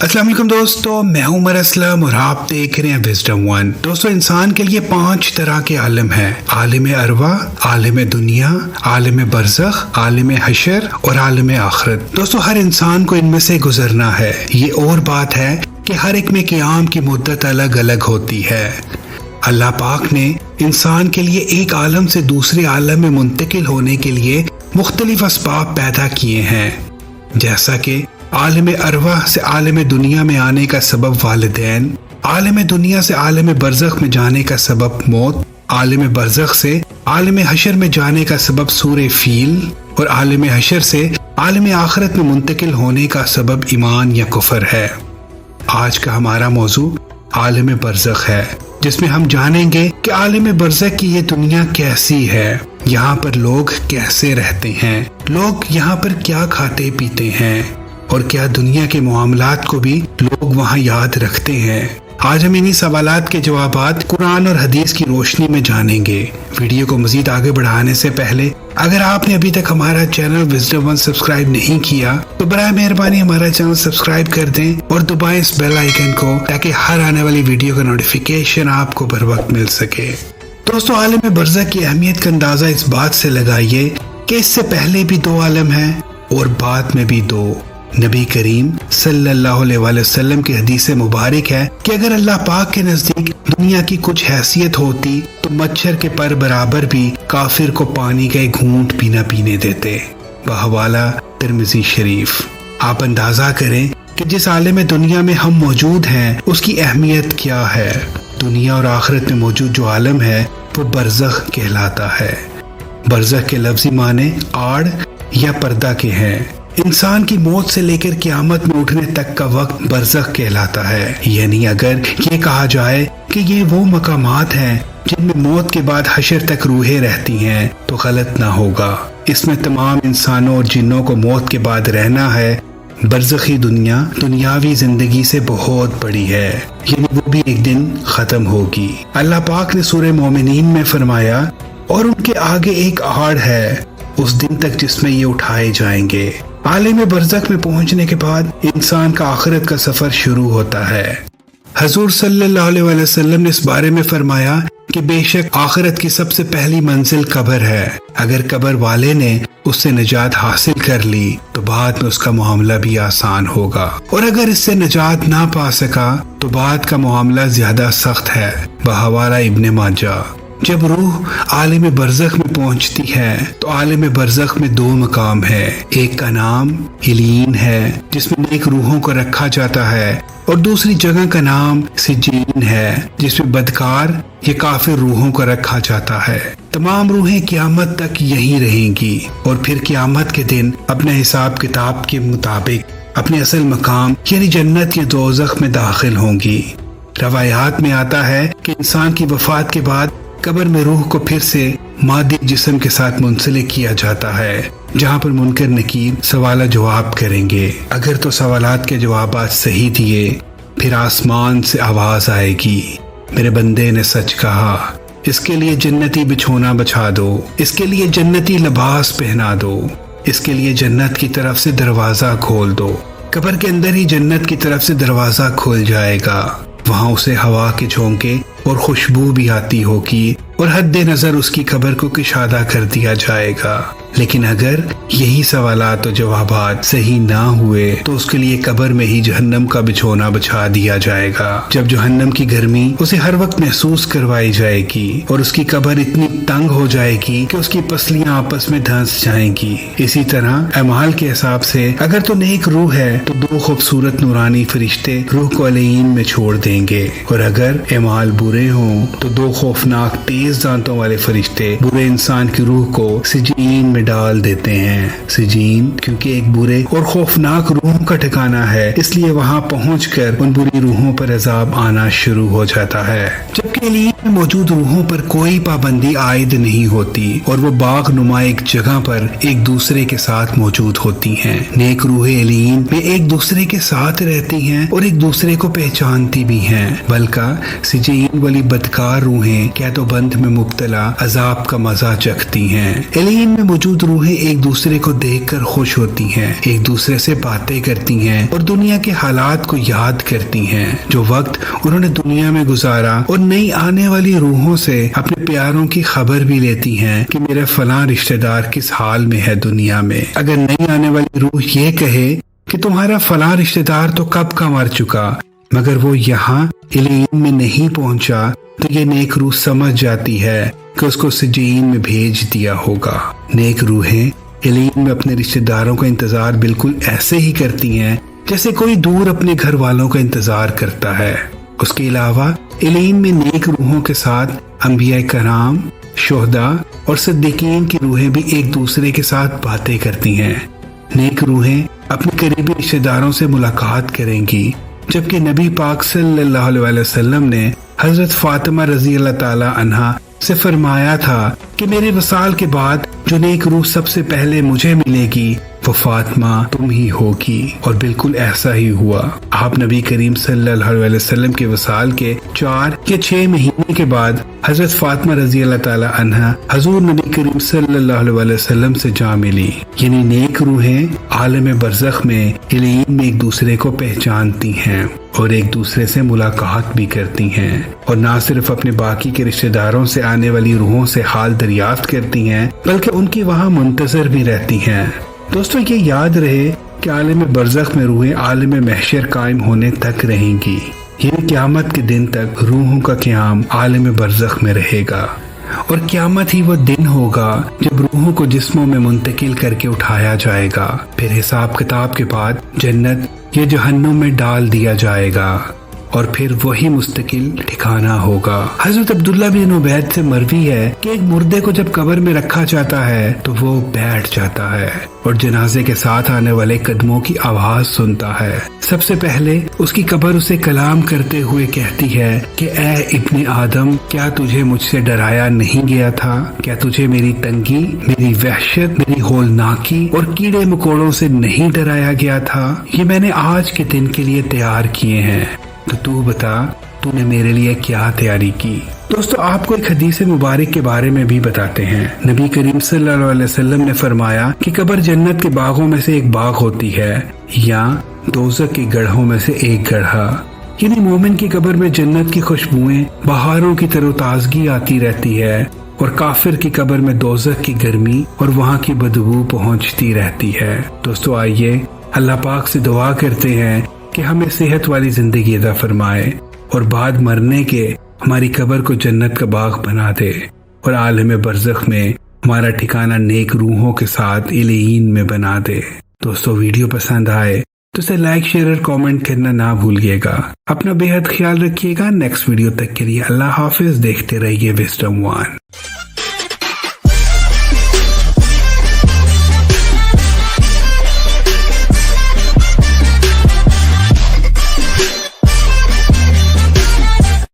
अस्सलाम वालेकुम दोस्तों, मैं हूं उमर असलम और आप देख रहे हैं विजडम वन। दोस्तों, इंसान के लिए 5 तरह के आलम हैं: आलिम अरवा, आलिम दुनिया, आलिम बरज़ख, आलिम हशर और आलिम आखिरत। दोस्तों, हर इंसान को इनमें से गुजरना है। ये और बात है कि हर एक में क़याम की मुद्दत अलग अलग होती है। अल्लाह पाक ने इंसान के लिए एक आलम से दूसरे आलम में मुंतकिल होने के लिए मुख्तलिफ असबाब पैदा किए हैं, जैसा कि आलिम अरवा से आलिम दुनिया में आने का सबब वालिदैन, आलिम दुनिया से आलिम बरज़ख में जाने का सबब मौत, आलिम बरज़ख से आलिम हशर में जाने का सबब सूरे फील और आलिम हशर से आलिम आखिरत में मुंतकिल होने का सबब ईमान या कुफर है। आज का हमारा मौजू आलिम बरज़ख है, जिसमें हम जानेंगे कि आलिम बरज़ख की ये दुनिया कैसी है, यहाँ पर लोग कैसे रहते हैं, लोग यहाँ पर क्या खाते पीते हैं और क्या दुनिया के मामलात को भी लोग वहाँ याद रखते हैं। आज हम इन्हीं सवालात के जवाबात कुरान और हदीस की रोशनी में जानेंगे। वीडियो को मजीद आगे बढ़ाने से पहले अगर आपने अभी तक हमारा चैनल विजडम वन सब्सक्राइब नहीं किया तो बराए मेहरबानी हमारा चैनल सब्सक्राइब कर दें और दबाएं इस बेल आइकन को, ताकि हर आने वाली वीडियो का नोटिफिकेशन आपको बर वक्त मिल सके। दोस्तों, आलिम बरज़ख की अहमियत का अंदाजा इस बात से लगाइए कि इससे पहले भी 2 आलम हैं और बाद में भी 2। नबी करीम सल्लल्लाहु अलैहि वसल्लम की हदीस मुबारक है कि अगर अल्लाह पाक के नजदीक दुनिया की कुछ हैसियत होती तो मच्छर के पर बराबर भी काफिर को पानी का एक घूंट भी न पीने देते। बहवाला तिरमिज़ी शरीफ। आप अंदाजा करें कि जिस आलिम दुनिया में हम मौजूद हैं उसकी अहमियत क्या है। दुनिया और आखिरत में मौजूद जो आलम है वो बरज़ख कहलाता है। बरज़ख के लफ्ज़ी माने आड़ या पर्दा के हैं। इंसान की मौत से लेकर क़यामत में उठने तक का वक्त बरज़ख कहलाता है। यानी अगर ये कहा जाए कि ये वो मकामात हैं जिनमें मौत के बाद हशर तक रूहें रहती हैं तो गलत ना होगा। इसमें तमाम इंसानों और जिन्नों को मौत के बाद रहना है। बरज़खी दुनिया दुनियावी जिंदगी से बहुत बड़ी है, यानी वो भी एक दिन खत्म होगी। अल्लाह पाक ने सूरह मोमिनीन में फरमाया, और उनके आगे एक आड़ है उस दिन तक जिसमें ये उठाए जाएंगे। आलिम बरज़ख में पहुंचने के बाद इंसान का आखिरत का सफर शुरू होता है। हजूर सल्लल्लाहु अलैहि वसल्लम ने इस बारे में फरमाया कि बेशक आखिरत की सबसे पहली मंजिल कब्र है। अगर कब्र वाले ने उससे निजात हासिल कर ली तो बाद में उसका मामला भी आसान होगा, और अगर इससे निजात ना पा सका तो बाद का मामला ज्यादा सख्त है। बहवाला इब्ने माजा। जब रूह आलिम बरज़ख में पहुंचती है तो आलिम बरज़ख में 2 मकाम है। एक का नाम इलीन है, जिसमें नेक रूहों को रखा जाता है, और दूसरी जगह का नाम सिजीन है, जिसमें बदकार या काफिर रूहों को रखा जाता है। तमाम रूहें क़यामत तक यहीं रहेंगी और फिर क़यामत के दिन अपने हिसाब किताब के मुताबिक अपने असल मकाम यानी जन्नत या दोज़ख में दाखिल होंगी। रवायात में आता है कि इंसान की वफात के बाद कब्र में रूह को फिर से मादी जिस्म के साथ मुंसलिक किया जाता है, जहाँ पर मुनकर नकीर सवाल जवाब करेंगे। अगर तो सवालात के जवाबात सही दिए फिर आसमान से आवाज आएगी, मेरे बंदे ने सच कहा, इसके लिए जन्नती बिछोना बिछा दो, इसके लिए जन्नती लिबास पहना दो, इसके लिए जन्नत की तरफ से दरवाजा खोल दो। कब्र के अंदर ही जन्नत की तरफ से दरवाजा खुल जाएगा। वहाँ उसे हवा के झोंके और खुशबू भी आती होगी और हद्दे नजर उसकी कब्र को कुशादा कर दिया जाएगा। लेकिन अगर यही सवालात और जवाबात सही ना हुए तो उसके लिए कब्र में ही जहन्नम का बिछोना बिछा दिया जाएगा, जब जहन्नम की गर्मी उसे हर वक्त महसूस करवाई जाएगी और उसकी कब्र इतनी तंग हो जाएगी कि उसकी पसलियां आपस में धंस जाएंगी। इसी तरह अमाल के हिसाब से अगर तो नेक रूह है तो 2 खूबसूरत नूरानी फरिश्ते रूह को अलईन में छोड़ देंगे, और अगर अमाल बुरे हों तो 2 खौफनाक तेज दांतों वाले फरिश्ते बुरे इंसान की रूह को सिजीन में डाल देते हैं। सिजीन क्योंकि एक बुरे और खौफनाक रूहों का ठिकाना है, इसलिए वहां पहुंचकर उन बुरी रूहों पर अजाब आना शुरू हो जाता है। जबकि में मौजूद रूहों पर कोई पाबंदी आयद नहीं होती और वो बाग नुमा एक जगह पर एक दूसरे के साथ मौजूद होती हैं। नेक रूहें एलीन में एक दूसरे के साथ रहती हैं और एक दूसरे को पहचानती भी हैं। बल्कि सिजीन वाली बदकार रूहें कैदोबंद में मुब्तला अजाब का मजा चखती हैं। एलीन में मौजूद रूहें एक दूसरे को देखकर खुश होती हैं, एक दूसरे से बातें करती हैं और दुनिया के हालात को याद करती हैं जो वक्त उन्होंने दुनिया में गुजारा और नई आने वाली रूहों से अपने प्यारों की खबर भी लेती हैं कि मेरा फलां रिश्तेदार किस हाल में है दुनिया में। अगर नई आने वाली रूह ये कहे कि तुम्हारा फलां रिश्तेदार तो कब का मर चुका मगर वो यहाँ एलीन में नहीं पहुंचा, तो ये नेक रूह समझ जाती है कि उसको सिजीन में भेज दिया होगा। नेक रूहें एलीन में अपने रिश्तेदारों का इंतजार बिल्कुल ऐसे ही करती हैं जैसे कोई दूर अपने घर वालों का इंतजार करता है। उसके अलावा एलीन में नेक रूहों के साथ अंबिया कराम, शोहदा और सिद्दीकीन की रूहें भी एक दूसरे के साथ बातें करती हैं। नेक रूहें अपने करीबी रिश्तेदारों से मुलाकात करेंगी, जबकि नबी पाक सल्लल्लाहु अलैहि वसल्लम ने हजरत फातिमा रजी अल्लाह ताला अन्हा से फरमाया था कि मेरे वसाल के बाद जो नेक रूह सबसे पहले मुझे मिलेगी वो फातिमा तुम ही होगी। और बिल्कुल ऐसा ही हुआ। आप नबी करीम सल्लल्लाहु अलैहि वसल्लम के वसाल के 4 या 6 महीने के बाद हजरत फातिमा रजी अल्लाह ताला अन्हा हजूर नबी करीम सल्लल्लाहु अलैहि वसल्लम से जा मिली। यानी नेक रूहें आलम बरज़ख में एलीन में एक दूसरे को पहचानती हैं और एक दूसरे से मुलाकात भी करती हैं और ना सिर्फ अपने बाकी के रिश्तेदारों से आने वाली रूहों से हाल दरियाफ्त करती हैं बल्कि उनकी वहाँ मुंतजर भी रहती हैं। दोस्तों ये याद रहे कि आलम बरज़ख में रूहें आलम महशर कायम होने तक रहेंगी। यानी क़यामत के दिन तक रूहों का क़याम आलम बरज़ख में रहेगा और क़यामत ही वो दिन होगा जब रूहों को जिस्मों में मुंतकिल करके उठाया जाएगा। फिर हिसाब किताब के बाद जन्नत या जहन्नुम में डाल दिया जाएगा और फिर वही मुस्तकिल ठिकाना होगा। हजरत अब्दुल्ला बिन उबैद से मरवी है कि एक मुर्दे को जब कब्र में रखा जाता है तो वो बैठ जाता है और जनाजे के साथ आने वाले कदमों की आवाज सुनता है। सबसे पहले उसकी कब्र उसे कलाम करते हुए कहती है कि ए इब्ने आदम, क्या तुझे मुझसे डराया नहीं गया था? क्या तुझे मेरी तंगी, मेरी वहशत, मेरी होलनाकी और कीड़े मकोड़ों से नहीं डराया गया था? ये मैंने आज के दिन के लिए तैयार किए हैं, तो तू बता तूने मेरे लिए क्या तैयारी की। दोस्तों आपको एक हदीस मुबारक के बारे में भी बताते हैं। नबी करीम सल्लल्लाहु अलैहि वसल्लम ने फरमाया कि कब्र जन्नत के बागों में से एक बाग होती है या दोज़ख के गढ़ों में से एक गढ़ा। यानी मोमिन की कब्र में जन्नत की खुशबुएं बहारों की तरोताजगी आती रहती है और काफिर की कब्र में दोज़ख की गर्मी और वहाँ की बदबू पहुँचती रहती है। दोस्तों आइए अल्लाह पाक से दुआ करते हैं कि हमें सेहत वाली जिंदगी अता फरमाए और बाद मरने के हमारी कब्र को जन्नत का बाग बना दे और आलम बरज़ख में हमारा ठिकाना नेक रूहों के साथ एलीन में बना दे। दोस्तों वीडियो पसंद आए तो इसे लाइक, शेयर और कमेंट करना ना भूलिएगा। अपना बेहद ख्याल रखिएगा। नेक्स्ट वीडियो तक के लिए अल्लाह हाफिज। देखते रहिए विज़डम वन।